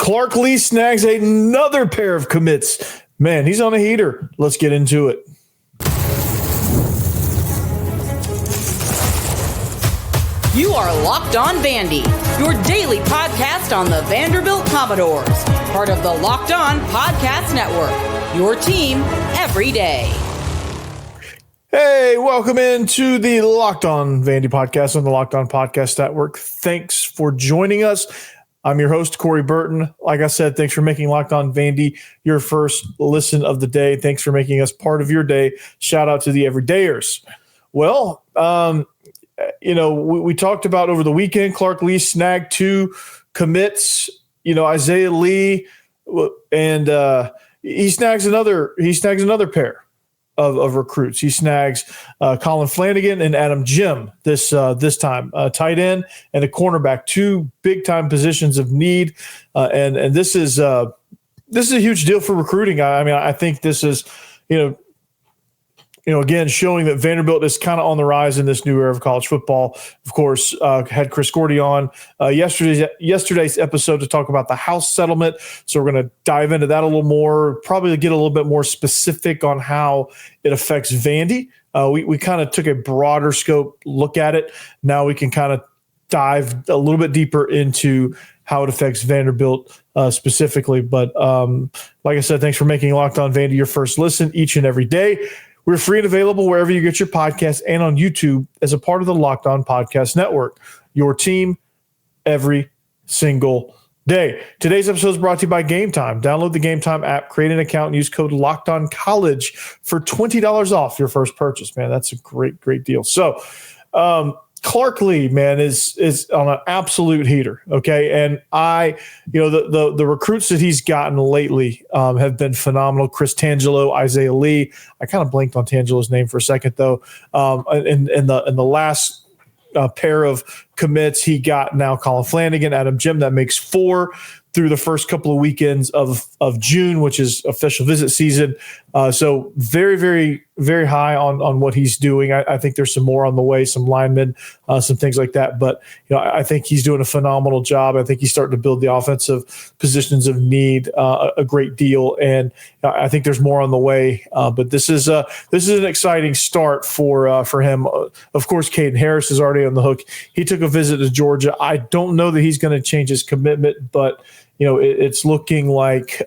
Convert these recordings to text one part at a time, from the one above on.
Clark Lee snags another pair of commits. Man, he's on a heater. Let's get into it. You are Locked On Vandy, your daily podcast on the Vanderbilt Commodores, part of the Locked On Podcast Network, your team every day. Hey, welcome into the Locked On Vandy podcast on the Locked On Podcast Network. Thanks for joining us. I'm your host, Corey Burton. Like I said, thanks for making Locked On Vandy your first listen of the day. Thanks for making us part of your day. Shout out to the everydayers. Well, we talked about over the weekend, Clark Lee snagged 2 commits, Isaiah Lee, and he snags another pair of recruits. He snags Collin Flanigan and Adam Gehm this time, tight end and a cornerback, 2 big time positions of need. And this is a huge deal for recruiting. I think this is, again, showing that Vanderbilt is kind of on the rise in this new era of college football. Of course, had Chris Gordy on yesterday's episode to talk about the HAULS settlement. So we're going to dive into that a little more, probably get a little bit more specific on how it affects Vandy. We kind of took a broader scope look at it. Now we can kind of dive a little bit deeper into how it affects Vanderbilt specifically. But like I said, thanks for making Locked On Vandy your first listen each and every day. We're free and available wherever you get your podcasts and on YouTube as a part of the Locked On Podcast Network, your team every single day. Today's episode is brought to you by Game Time. Download the Game Time app, create an account, and use code LOCKEDONCollege for $20 off your first purchase. Man, that's a great deal. So, Clark Lee, man, is on an absolute heater. Okay. And the recruits that he's gotten lately have been phenomenal. Chris Tangelo, Isaiah Lee. I kind of blanked on Tangelo's name for a second though. In the last pair of commits, he got now Collin Flanigan, Adam Gehm. That makes 4 through the first couple of weekends of June, which is official visit season. So very, very, very high on what he's doing. I think there's some more on the way, some linemen, some things like that. But I think he's doing a phenomenal job. I think he's starting to build the offensive positions of need a great deal, and I think there's more on the way. But this is an exciting start for him. Of course, Caden Harris is already on the hook. He took a visit to Georgia. I don't know that he's going to change his commitment, but it's looking like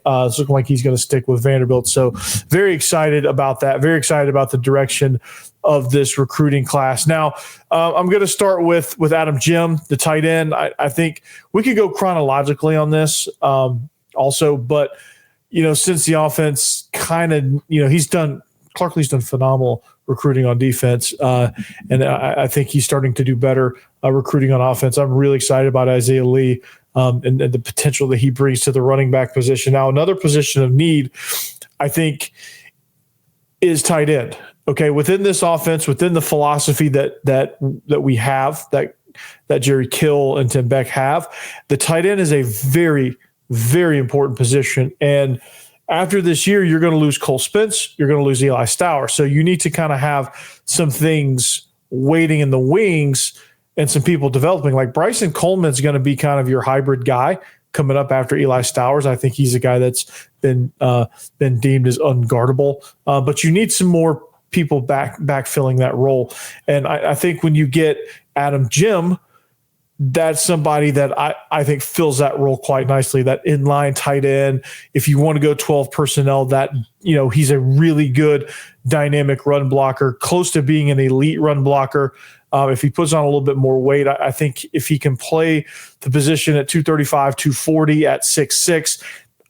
he's going to stick with Vanderbilt. So very excited about that. Very excited about the direction of this recruiting class. Now, I'm going to start with Adam Gehm, the tight end. I think we could go chronologically on this also, but since the offense kind of, Clark Lee's done phenomenal recruiting on defense, and I think he's starting to do better recruiting on offense. I'm really excited about Isaiah Lee. And the potential that he brings to the running back position. Now, another position of need, I think, is tight end. Okay, within this offense, within the philosophy that we have, that Jerry Kill and Tim Beck have, the tight end is a very, very important position. And after this year, you're going to lose Cole Spence, you're going to lose Eli Stower. So you need to kind of have some things waiting in the wings and some people developing. Like Bryson Coleman's going to be kind of your hybrid guy coming up after Eli Stowers. I think he's a guy that's been deemed as unguardable. But you need some more people backfilling that role. And I think when you get Adam Gehm, that's somebody that I think fills that role quite nicely, that inline tight end. If you want to go 12 personnel, that he's a really good dynamic run blocker, close to being an elite run blocker. If he puts on a little bit more weight, I think if he can play the position at 235, 240 at 6'6",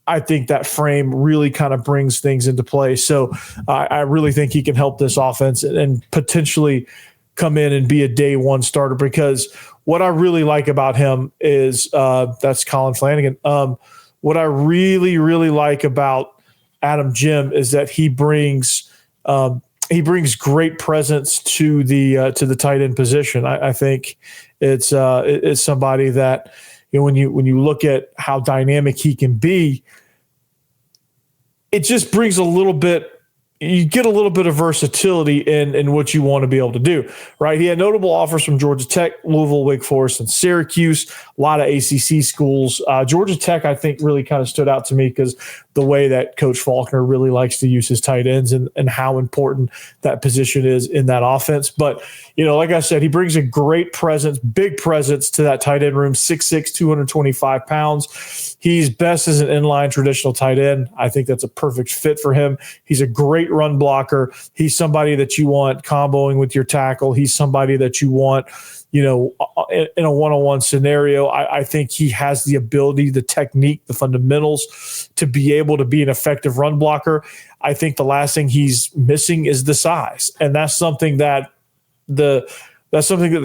I think that frame really kind of brings things into play. So I really think he can help this offense and potentially come in and be a day one starter, because what I really like about him is that's Collin Flanigan. What I really, really like about Adam Gehm is that he brings great presence to the tight end position. I think it's somebody that when you look at how dynamic he can be, it just brings a little bit you get a little bit of versatility in what you want to be able to do, right? He had notable offers from Georgia Tech, Louisville, Wake Forest, and Syracuse, a lot of ACC schools. Georgia Tech, I think, really kind of stood out to me because the way that Coach Faulkner really likes to use his tight ends and how important that position is in that offense. But, like I said, he brings a great presence, big presence to that tight end room, 6'6", 225 pounds. He's best as an inline traditional tight end. I think that's a perfect fit for him. He's a great run blocker. He's somebody that you want comboing with your tackle. He's somebody that you want, in a one-on-one scenario. I think he has the ability, the technique, the fundamentals to be able to be an effective run blocker. I think the last thing he's missing is the size. And that's something that the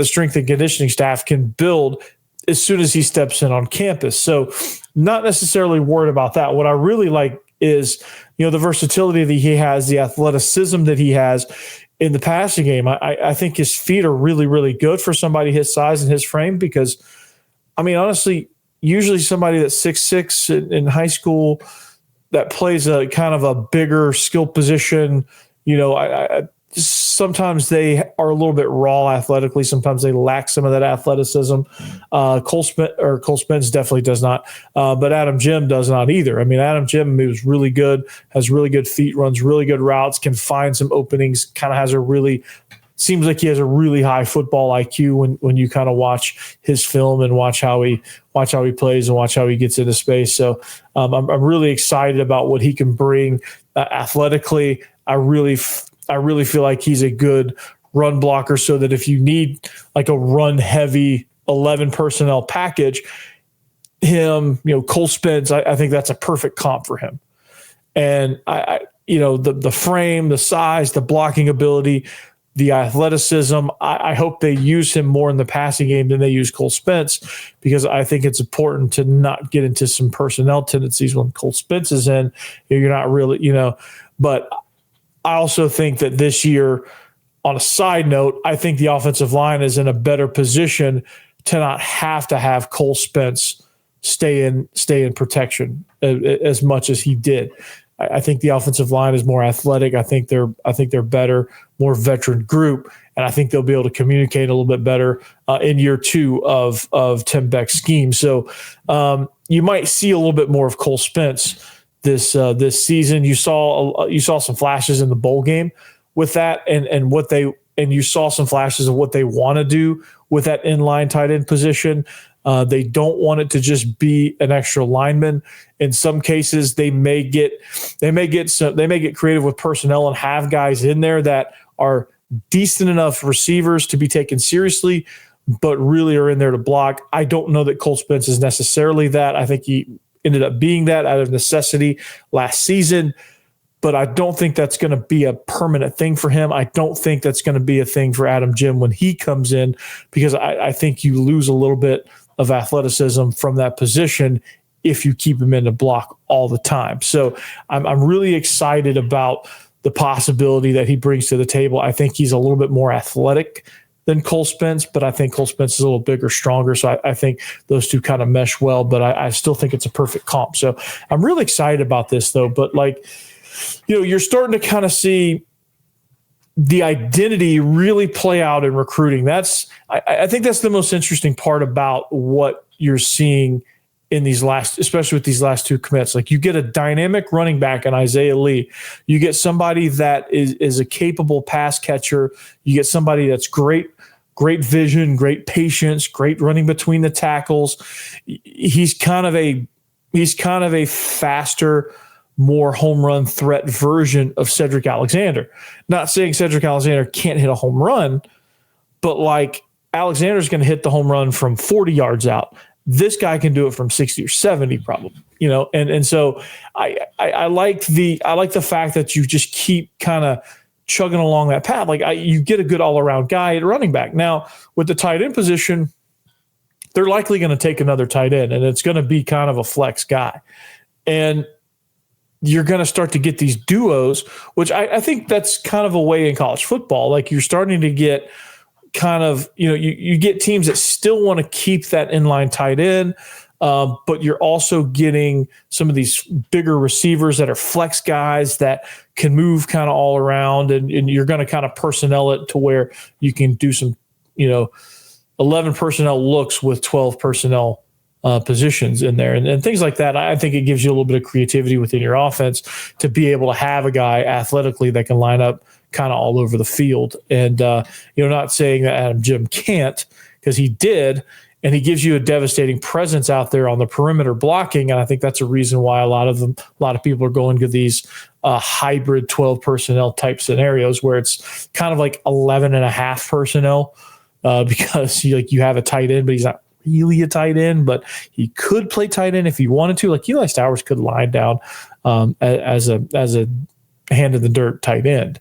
strength and conditioning staff can build as soon as he steps in on campus. So not necessarily worried about that. What I really like is, the versatility that he has, the athleticism that he has in the passing game. I think his feet are really, really good for somebody his size and his frame because, honestly, usually somebody that's 6'6" in high school that plays a kind of a bigger skill position, sometimes they are a little bit raw athletically. Sometimes they lack some of that athleticism. Cole Spence definitely does not, but Adam Gehm does not either. Adam Gehm moves really good, has really good feet, runs really good routes, can find some openings, kind of seems like he has a really high football IQ when you kind of watch his film and watch how he plays and watch how he gets into space. So I'm really excited about what he can bring athletically. I really feel like he's a good run blocker so that if you need like a run heavy 11 personnel package, Cole Spence, I think that's a perfect comp for him. And the frame, the size, the blocking ability, the athleticism, I hope they use him more in the passing game than they use Cole Spence because I think it's important to not get into some personnel tendencies when Cole Spence is in. You're not really, but I also think that this year, on a side note, I think the offensive line is in a better position to not have to have Cole Spence stay in protection as much as he did. I think the offensive line is more athletic. I think they're better, more veteran group, and I think they'll be able to communicate a little bit better in year two of Tim Beck's scheme. So you might see a little bit more of Cole Spence this season. You saw some flashes in the bowl game with that, and you saw some flashes of what they want to do with that inline tight end position. They don't want it to just be an extra lineman. In some cases, they may get creative with personnel and have guys in there that are decent enough receivers to be taken seriously, but really are in there to block. I don't know that Cole Spence is necessarily that. I think he ended up being that out of necessity last season, but I don't think that's going to be a permanent thing for him. I don't think that's going to be a thing for Adam Gehm when he comes in because I think you lose a little bit of athleticism from that position if you keep him in the block all the time. So I'm really excited about the possibility that he brings to the table. I think he's a little bit more athletic than Cole Spence, but I think Cole Spence is a little bigger, stronger. So I think those two kind of mesh well, but I still think it's a perfect comp. So I'm really excited about this though. But you're starting to kind of see the identity really play out in recruiting. I think that's the most interesting part about what you're seeing in especially with these last two commits. Like you get a dynamic running back in Isaiah Lee. You get somebody that is a capable pass catcher. You get somebody that's great vision, great patience, great running between the tackles. He's kind of a faster, more home run threat version of Cedric Alexander. Not saying Cedric Alexander can't hit a home run, but Alexander's going to hit the home run from 40 yards out. This guy can do it from 60 or 70 probably, and so I like the fact that you just keep kind of chugging along that path. You get a good all around guy at running back. Now with the tight end position, they're likely going to take another tight end and it's going to be kind of a flex guy. And you're going to start to get these duos, which I think that's kind of a way in college football. You're starting to get kind of, you get teams that still want to keep that inline tight end. but you're also getting some of these bigger receivers that are flex guys that can move kind of all around, and you're going to kind of personnel it to where you can do some, 11 personnel looks with 12 personnel positions in there and things like that. I think it gives you a little bit of creativity within your offense to be able to have a guy athletically that can line up kind of all over the field. And, not saying that Adam Gehm can't, because he did, and he gives you a devastating presence out there on the perimeter blocking. And I think that's a reason why a lot of people are going to these hybrid 12 personnel type scenarios where it's kind of like 11 and a half personnel because you have a tight end, but he's not really a tight end, but he could play tight end if he wanted to. Like Eli Stowers could line down as a hand in the dirt tight end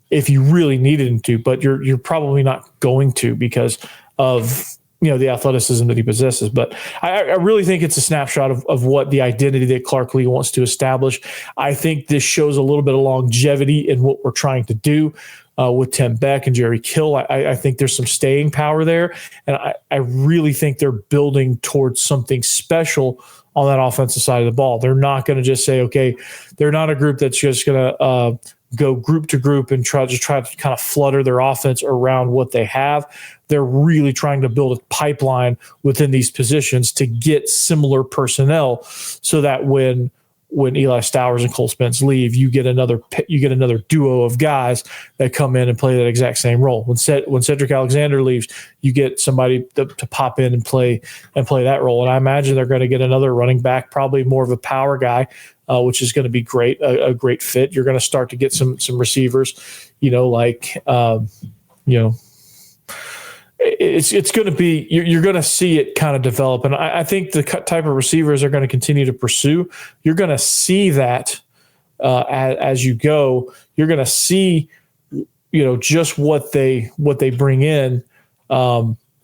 if you really needed him to, but you're probably not going to because of the athleticism that he possesses. But I really think it's a snapshot of what the identity that Clark Lee wants to establish. I think this shows a little bit of longevity in what we're trying to do. With Tim Beck and Jerry Kill, I think there's some staying power there. And I really think they're building towards something special on that offensive side of the ball. They're not going to just say, okay, they're not a group that's just going to go group to group and try to kind of flutter their offense around what they have. They're really trying to build a pipeline within these positions to get similar personnel so that when Eli Stowers and Cole Spence leave, you get another duo of guys that come in and play that exact same role. When Cedric Alexander leaves, you get somebody to pop in and play that role. And I imagine they're going to get another running back, probably more of a power guy, which is going to be great, a great fit. You're going to start to get some receivers, it's going to be, you're going to see it kind of develop. And I think the type of receivers are going to continue to pursue. You're going to see that as you go. You're going to see, just what they bring in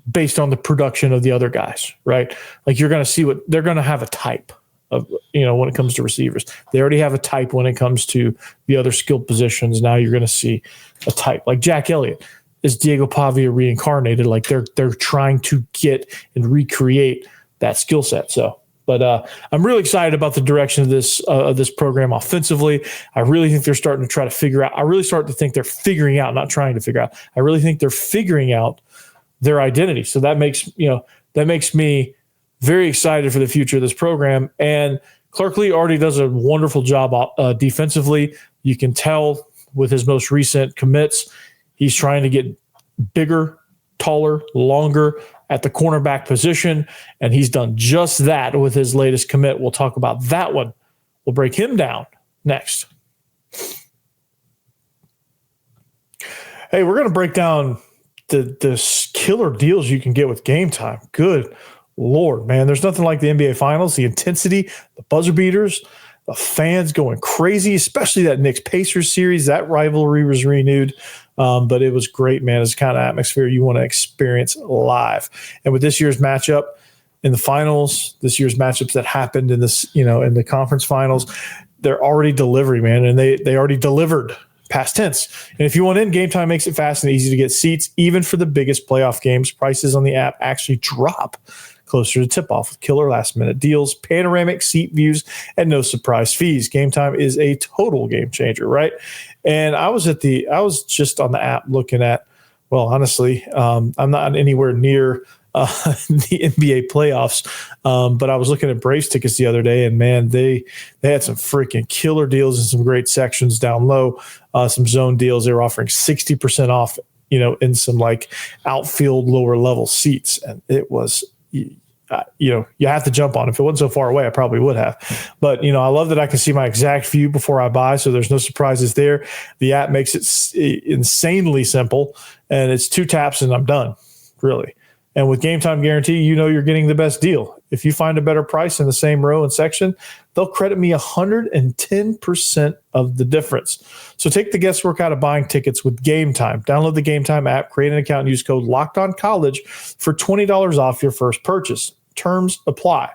based on the production of the other guys, right? Like you're going to see what they're going to have a type of, when it comes to receivers. They already have a type when it comes to the other skilled positions. Now you're going to see a type like Jack Elliott. Is Diego Pavia reincarnated? Like they're trying to get and recreate that skill set. So, but I'm really excited about the direction of this program offensively. I really think they're starting to try to figure out. I really start to think they're figuring out, not trying to figure out. I really think they're figuring out their identity. So that makes me very excited for the future of this program. And Clark Lee already does a wonderful job defensively. You can tell with his most recent commits. He's trying to get bigger, taller, longer at the cornerback position, and he's done just that with his latest commit. We'll talk about that one. We'll break him down next. Hey, we're going to break down the killer deals you can get with Game Time. Good Lord, man. There's nothing like the NBA Finals, the intensity, the buzzer beaters, the fans going crazy, especially that Knicks-Pacers series. That rivalry was renewed. But it was great, man. It's the kind of atmosphere you want to experience live. And with this year's matchup in the finals, this year's matchups that happened in this, in the conference finals, they're already delivering, man. And they already delivered, past tense. And if you want in, Game Time makes it fast and easy to get seats, even for the biggest playoff games. Prices on the app actually drop closer to tip-off with killer last-minute deals, panoramic seat views, and no surprise fees. Game Time is a total game changer, right? And I was just on the app looking at, well, honestly, I'm not anywhere near the NBA playoffs, but I was looking at Braves tickets the other day, and man, they had some freaking killer deals and some great sections down low, some zone deals. They were offering 60% off, in some like outfield lower level seats, and it was. You have to jump on. If it wasn't so far away, I probably would have. But, I love that I can see my exact view before I buy, so there's no surprises there. The app makes it insanely simple, and it's 2 taps and I'm done, really. And with Game Time Guarantee, you're getting the best deal. If you find a better price in the same row and section, they'll credit me 110% of the difference. So take the guesswork out of buying tickets with Game Time. Download the Game Time app, create an account, and use code LOCKEDONCollege for $20 off your first purchase. Terms apply.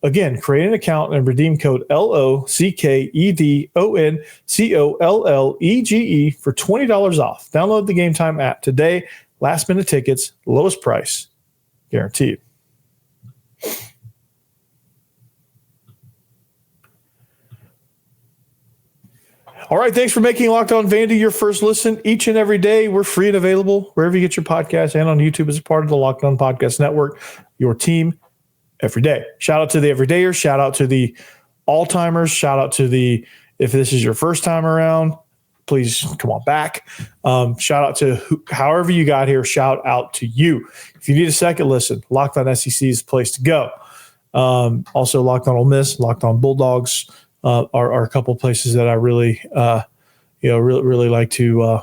Again, create an account and redeem code LOCKEDONCOLLEGE for $20 off. Download the Game Time app today. Last minute tickets, lowest price, guaranteed. All right. Thanks for making Locked On Vandy your first listen each and every day. We're free and available wherever you get your podcasts and on YouTube as a part of the Locked On Podcast Network, your team every day. Shout out to the everydayers. Shout out to the all-timers. Shout out to the, if this is your first time around, please come on back. Shout out to however you got here. Shout out to you. If you need a second listen, Locked On SEC is the place to go. Also, Locked On Ole Miss, Locked On Bulldogs are a couple of places that I really, really like to,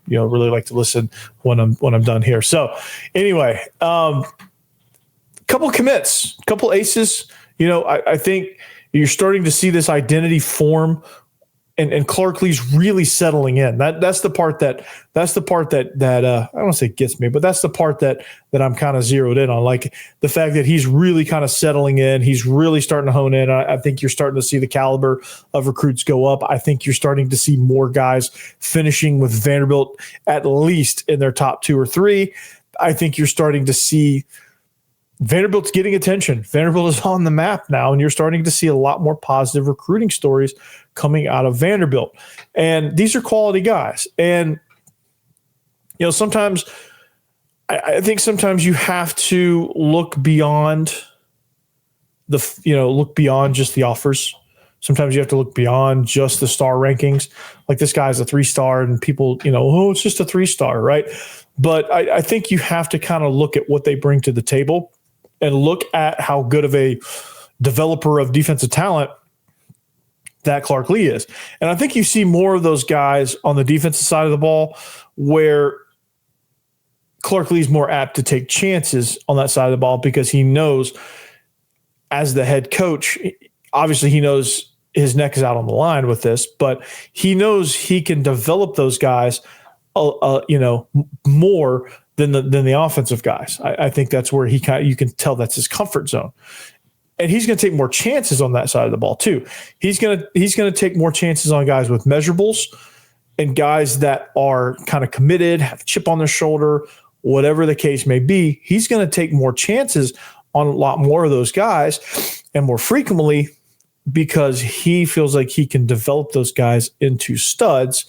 really like to listen when I'm done here. So, anyway, couple commits, couple aces. I think you're starting to see this identity form. And Clark Lea's really settling in. That's the part that I don't want to say gets me, but that's the part that I'm kind of zeroed in on. Like the fact that he's really kind of settling in. He's really starting to hone in. I think you're starting to see the caliber of recruits go up. I think you're starting to see more guys finishing with Vanderbilt at least in their top 2 or 3. I think you're starting to see Vanderbilt's getting attention. Vanderbilt is on the map now, and you're starting to see a lot more positive recruiting stories coming out of Vanderbilt. And these are quality guys. And, sometimes I think sometimes you have to look beyond look beyond just the offers. Sometimes you have to look beyond just the star rankings. Like this guy's a 3-star and people, it's just a 3-star, right? But I think you have to kind of look at what they bring to the table and look at how good of a developer of defensive talent that Clark Lea is. And I think you see more of those guys on the defensive side of the ball where Clark Lea's more apt to take chances on that side of the ball because he knows as the head coach, obviously he knows his neck is out on the line with this, but he knows he can develop those guys, more than the offensive guys. I think that's where you can tell that's his comfort zone. And he's going to take more chances on that side of the ball too. He's going to take more chances on guys with measurables and guys that are kind of committed, have a chip on their shoulder, whatever the case may be. He's going to take more chances on a lot more of those guys and more frequently because he feels like he can develop those guys into studs.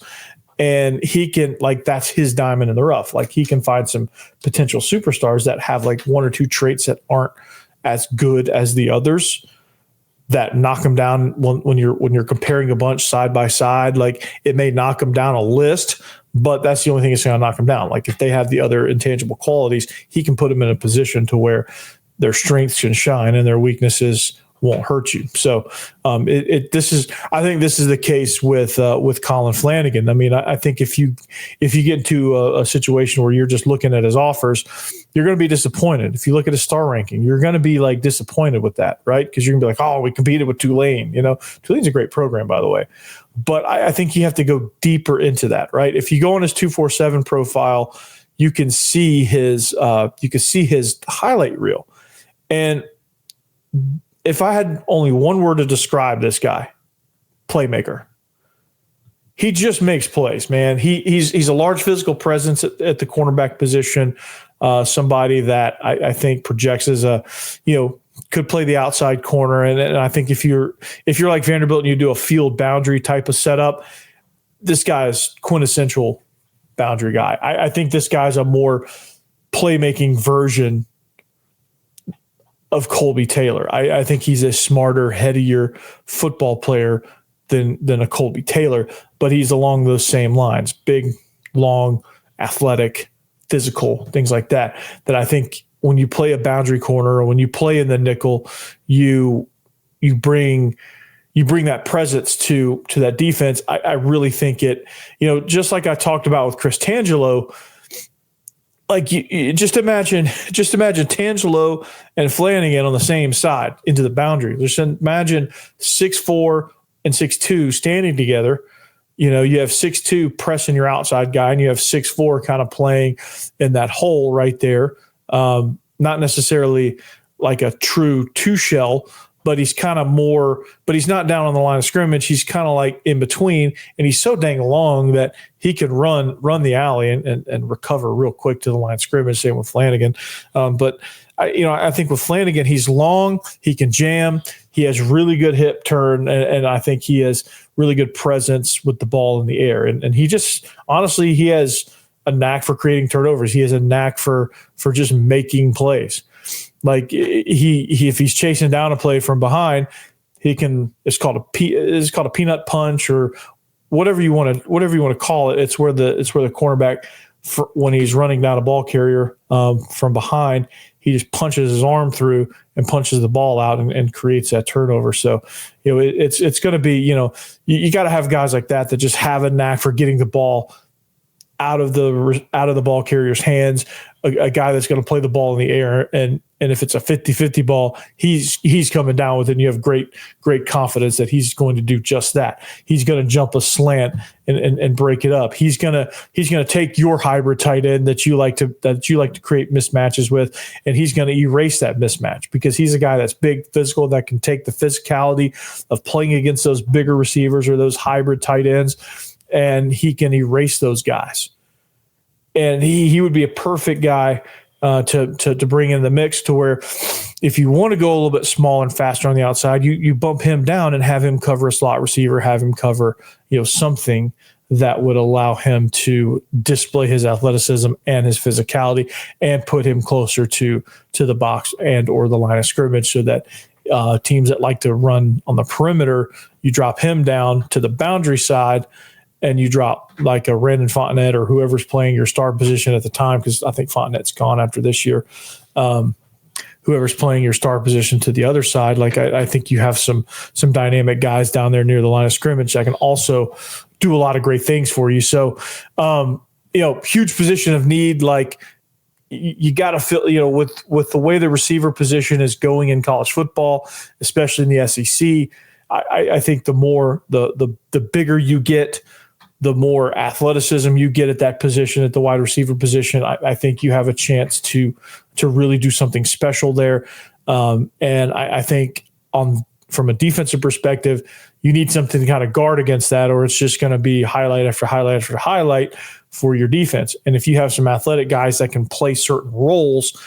And he can, that's his diamond in the rough. Like he can find some potential superstars that have 1 or 2 traits that aren't as good as the others that knock them down when you're comparing a bunch side by side. Like it may knock them down a list, but that's the only thing that's going to knock them down. Like if they have the other intangible qualities, he can put them in a position to where their strengths can shine and their weaknesses won't hurt you. So I think this is the case with Collin Flanigan. I mean, I think if you get into a situation where you're just looking at his offers, you're going to be disappointed. If you look at his star ranking, you're going to be disappointed with that, right? Because you're going to be like, oh, we competed with Tulane. Tulane's a great program, by the way. But I think you have to go deeper into that, right? If you go on his 247 profile, you can see his highlight reel. And if I had only one word to describe this guy, playmaker. He just makes plays, man. He's a large physical presence at the cornerback position. Somebody that I think projects as could play the outside corner. And I think if you're like Vanderbilt and you do a field boundary type of setup, this guy is quintessential boundary guy. I think this guy's a more playmaking version of Colby Taylor. I think he's a smarter, headier football player than a Colby Taylor, but he's along those same lines. Big, long, athletic, physical, things like that. That I think when you play a boundary corner or when you play in the nickel, you bring that presence to that defense. I really think it, just like I talked about with Chris Tangelo, like you just imagine Tangelo and Flanigan on the same side into the boundary. Just imagine 6'4" and 6'2" standing together. You have 6'2" pressing your outside guy, and you have 6'4" kind of playing in that hole right there. Not necessarily like a true 2-shell, but he's kind of more, but he's not down on the line of scrimmage. He's kind of like in between, and he's so dang long that he can run the alley and recover real quick to the line of scrimmage. Same with Flanigan. But I think with Flanigan, he's long, he can jam, He has really good hip turn, and I think he has really good presence with the ball in the air. And he just, honestly, he has a knack for creating turnovers. He has a knack for just making plays. Like if he's chasing down a play from behind, he can. It's called a peanut punch or whatever you want to call it. It's where the cornerback, when he's running down a ball carrier from behind, he just punches his arm through and punches the ball out and creates that turnover. So, it's going to be, you got to have guys like that just have a knack for getting the ball out of the ball carrier's hands, a guy that's going to play the ball in the air. And if it's a 50-50 ball, he's coming down with it, and you have great confidence that he's going to do just that. He's going to jump a slant and break it up. He's going to take your hybrid tight end that you like to create mismatches with, and he's going to erase that mismatch because he's a guy that's big, physical, that can take the physicality of playing against those bigger receivers or those hybrid tight ends, and he can erase those guys. And he would be a perfect guy to bring in the mix, to where if you want to go a little bit smaller and faster on the outside, you bump him down and have him cover a slot receiver, have him cover something that would allow him to display his athleticism and his physicality and put him closer to the box and or the line of scrimmage, so that teams that like to run on the perimeter, you drop him down to the boundary side and you drop like a Brandon Fontenette or whoever's playing your star position at the time, because I think Fontenette's gone after this year. Whoever's playing your star position to the other side, like I think you have some dynamic guys down there near the line of scrimmage that can also do a lot of great things for you. So, huge position of need. Like you got to feel, with the way the receiver position is going in college football, especially in the SEC. I think the bigger you get, the more athleticism you get at that position, at the wide receiver position. I think you have a chance to really do something special there. And I think from a defensive perspective, you need something to kind of guard against that, or it's just going to be highlight after highlight after highlight for your defense. And if you have some athletic guys that can play certain roles,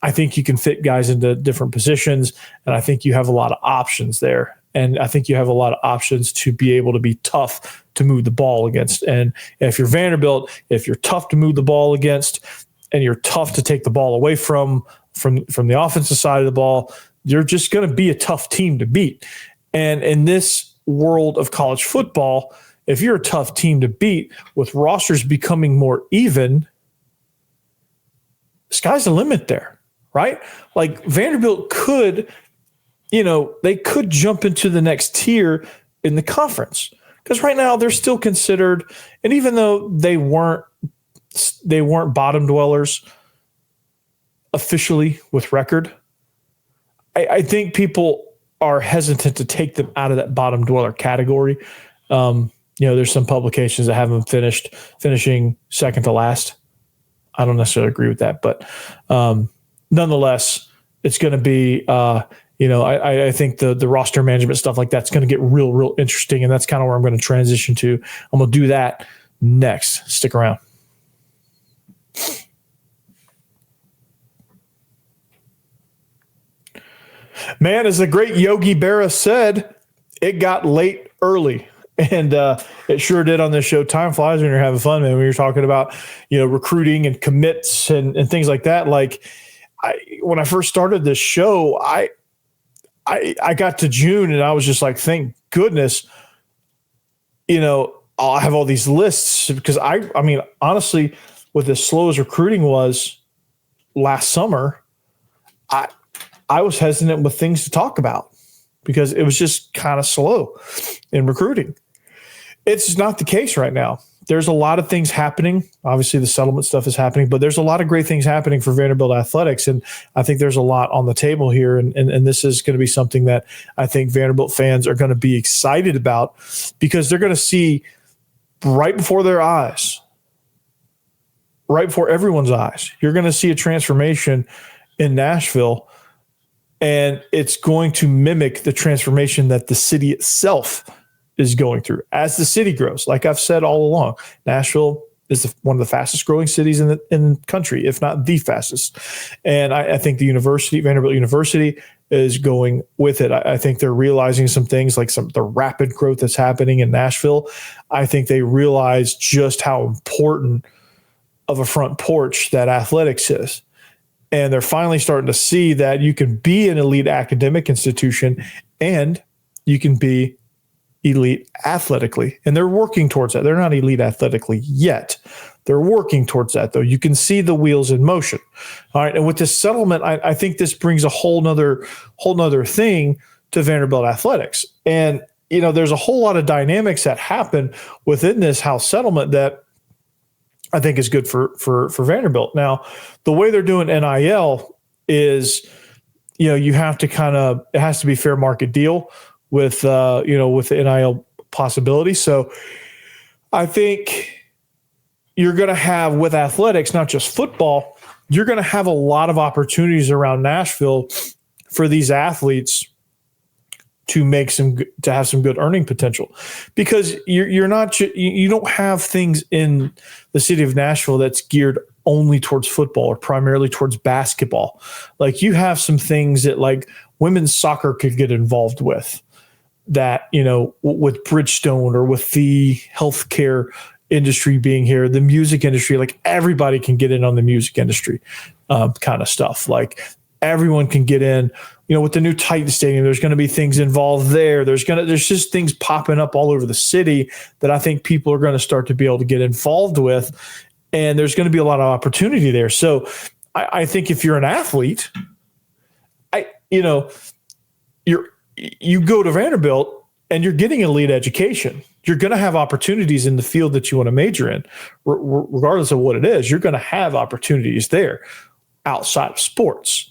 I think you can fit guys into different positions, and I think you have a lot of options there. And I think you have a lot of options to be able to be tough to move the ball against. And if you're Vanderbilt, if you're tough to move the ball against and you're tough to take the ball away from the offensive side of the ball, you're just going to be a tough team to beat. And in this world of college football, if you're a tough team to beat, with rosters becoming more even, sky's the limit there, right? Like Vanderbilt could – they could jump into the next tier in the conference, because right now they're still considered, and even though they weren't bottom dwellers officially with record, I think people are hesitant to take them out of that bottom dweller category. There's some publications that have them finishing second to last. I don't necessarily agree with that, but nonetheless, it's going to be I think the roster management stuff like that's going to get real interesting, and that's kind of where I'm going to transition to. I'm going to do that next. Stick around. Man, as the great Yogi Berra said, it got late early. And it sure did on this show. Time flies when you're having fun, man. When you're talking about, recruiting and commits and things like that. Like when I first started this show, I got to June and I was just like, thank goodness, I'll have all these lists, because I mean, honestly, with as slow as recruiting was last summer, I was hesitant with things to talk about because it was just kind of slow in recruiting. It's not the case right now. There's a lot of things happening. Obviously, the settlement stuff is happening, but there's a lot of great things happening for Vanderbilt athletics, and I think there's a lot on the table here, and this is going to be something that I think Vanderbilt fans are going to be excited about, because they're going to see right before their eyes, right before everyone's eyes, you're going to see a transformation in Nashville, and it's going to mimic the transformation that the city itself is going through as the city grows. Like I've said all along, Nashville is one of the fastest growing cities in the country, if not the fastest. And I think the university, Vanderbilt University, is going with it. I think they're realizing some things like the rapid growth that's happening in Nashville. I think they realize just how important of a front porch that athletics is. And they're finally starting to see that you can be an elite academic institution and you can be elite athletically. And they're working towards that. They're not elite athletically yet. They're working towards that, though. You can see the wheels in motion. All right. And with this settlement, I think this brings a whole nother thing to Vanderbilt athletics. And, there's a whole lot of dynamics that happen within this HAULS settlement that I think is good for Vanderbilt. Now, the way they're doing NIL is, you have to it has to be fair market deal with the NIL possibility. So I think you're going to have with athletics, not just football, you're going to have a lot of opportunities around Nashville for these athletes to have some good earning potential, because you don't have things in the city of Nashville that's geared only towards football or primarily towards basketball. Like, you have some things that like women's soccer could get involved with, that, with Bridgestone or with the healthcare industry being here, the music industry, like everybody can get in on the music industry kind of stuff. Like, everyone can get in, with the new Titan Stadium, there's going to be things involved there. There's just things popping up all over the city that I think people are going to start to be able to get involved with. And there's going to be a lot of opportunity there. So I think if you're an athlete, you go to Vanderbilt and you're getting elite education. You're going to have opportunities in the field that you want to major in, regardless of what it is. You're going to have opportunities there outside of sports.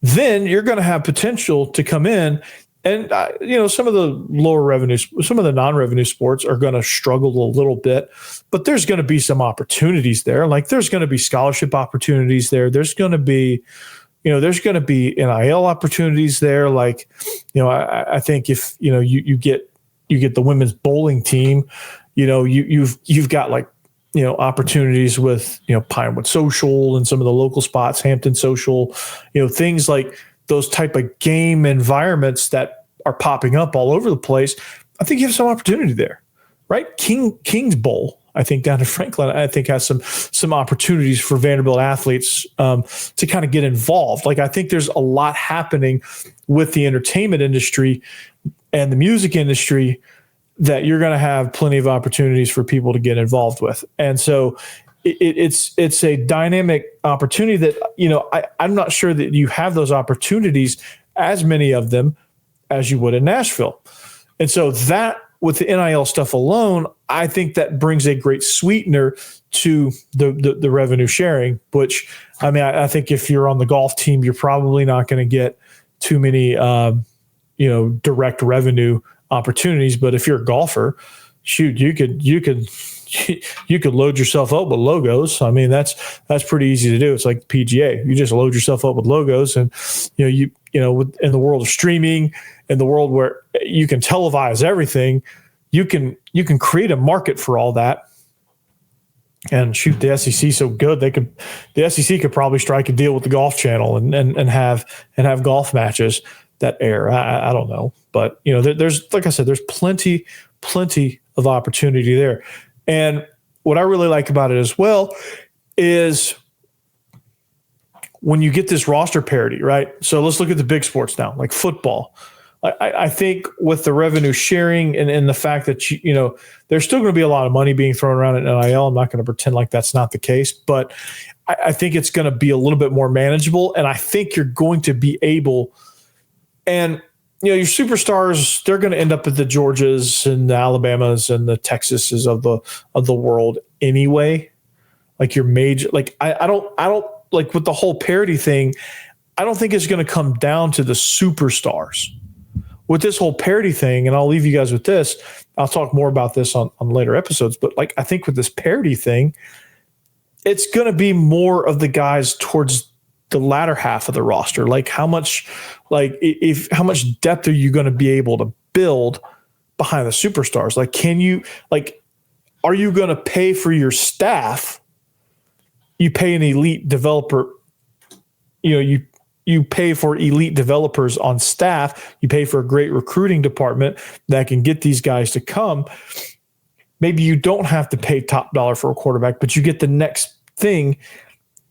Then you're going to have potential to come in and, some of the lower revenues, some of the non-revenue sports are going to struggle a little bit, but there's going to be some opportunities there. Like, there's going to be scholarship opportunities there. There's going to be, there's going to be NIL opportunities there. Like, I think if, you get the women's bowling team, you've got like, opportunities with, Pinewood Social and some of the local spots, Hampton Social, things like those type of game environments that are popping up all over the place. I think you have some opportunity there, right? King's Bowl, I think down in Franklin, I think has some opportunities for Vanderbilt athletes to kind of get involved. Like, I think there's a lot happening with the entertainment industry and the music industry that you're going to have plenty of opportunities for people to get involved with. And so it's a dynamic opportunity that, I'm not sure that you have those opportunities, as many of them as you would in Nashville. And so that, with the NIL stuff alone, I think that brings a great sweetener to the revenue sharing, which, I think if you're on the golf team, you're probably not going to get too many, direct revenue opportunities. But if you're a golfer, shoot, you could load yourself up with logos. That's pretty easy to do. It's like PGA. You just load yourself up with logos, and in the world of streaming, in the world where you can televise everything, you can create a market for all that. And shoot, the SEC so good the SEC could probably strike a deal with the Golf Channel and have golf matches that air. I don't know, but there's, like I said, there's plenty of opportunity there. And what I really like about it as well is when you get this roster parity, right? So let's look at the big sports now, like football. I think with the revenue sharing and the fact that there's still going to be a lot of money being thrown around at NIL. I'm not going to pretend like that's not the case, but I think it's going to be a little bit more manageable. And I think you're going to be able, and your superstars, they're going to end up at the Georgias and the Alabamas and the Texases of the world anyway. Like your major, like I don't like with the whole parity thing. I don't think it's going to come down to the superstars with this whole parity thing. And I'll leave you guys with this. I'll talk more about this on later episodes, but like, I think with this parity thing, it's going to be more of the guys towards the latter half of the roster. Like how much depth are you going to be able to build behind the superstars? Like, are you going to pay for your staff? You pay an elite developer, you you pay for elite developers on staff. You pay for a great recruiting department that can get these guys to come. Maybe you don't have to pay top dollar for a quarterback, but you get the next thing,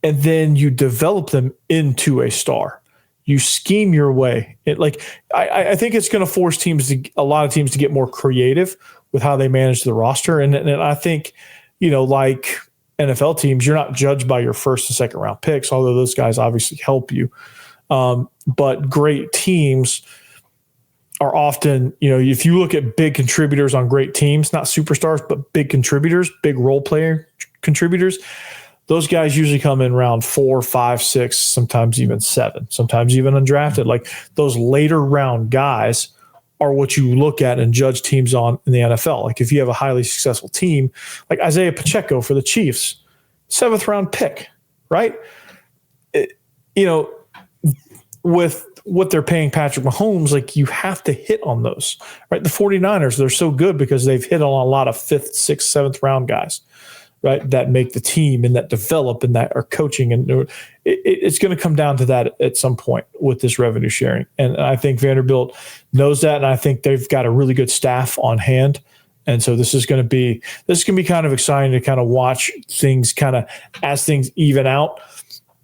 and then you develop them into a star. You scheme your way. I think it's going to force a lot of teams to get more creative with how they manage the roster. And I think, like NFL teams, you're not judged by your first and second round picks, although those guys obviously help you. But great teams are often, if you look at big contributors on great teams, not superstars, but big contributors, big role player contributors, those guys usually come in round 4, 5, 6, sometimes even 7, sometimes even undrafted. Like those later round guys are what you look at and judge teams on in the NFL. Like if you have a highly successful team, like Isaiah Pacheco for the Chiefs, 7th round pick, right? With what they're paying Patrick Mahomes, like you have to hit on those, right? The 49ers, they're so good because they've hit on a lot of 5th, 6th, 7th round guys, right? That make the team and that develop and that are coaching. And it's going to come down to that at some point with this revenue sharing. And I think Vanderbilt knows that. And I think they've got a really good staff on hand. And so this is going to be kind of exciting to kind of watch things kind of as things even out.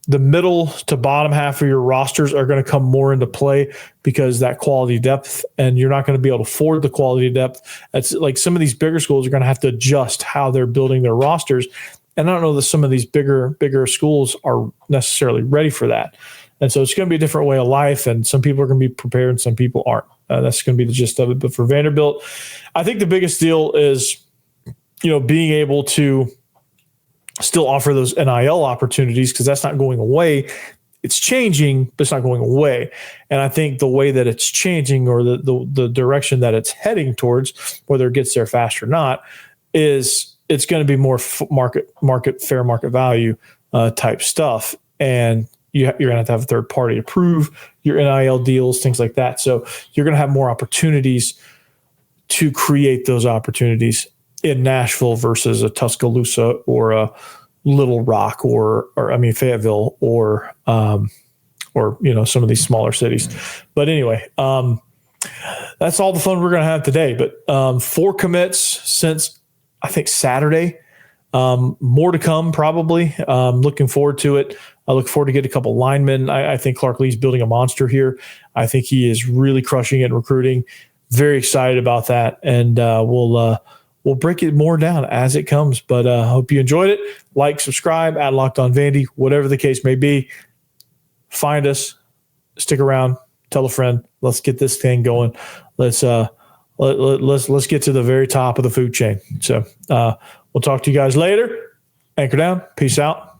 The middle to bottom half of your rosters are going to come more into play because that quality depth, and you're not going to be able to afford the quality depth. That's like some of these bigger schools are going to have to adjust how they're building their rosters. And I don't know that some of these bigger schools are necessarily ready for that. And so it's going to be a different way of life, and some people are going to be prepared and some people aren't. That's going to be the gist of it. But for Vanderbilt, I think the biggest deal is, being able to still offer those NIL opportunities, because that's not going away. It's changing, but it's not going away. And I think the way that it's changing, or the direction that it's heading towards, whether it gets there fast or not, is it's going to be more fair market value type stuff. And you're going to have a third party approve your NIL deals, things like that. So you're going to have more opportunities to create those opportunities in Nashville versus a Tuscaloosa or a Little Rock or Fayetteville or some of these smaller cities. But anyway, that's all the fun we're going to have today. But 4 commits since I think Saturday. More to come probably. Looking forward to it. I look forward to get a couple linemen. I think Clark Lee's building a monster here. I think he is really crushing it in recruiting. Very excited about that, and we'll break it more down as it comes. But I hope you enjoyed it. Like, subscribe, add Locked On Vandy, whatever the case may be. Find us, stick around, tell a friend. Let's get this thing going. Let's get to the very top of the food chain. So we'll talk to you guys later. Anchor down. Peace out.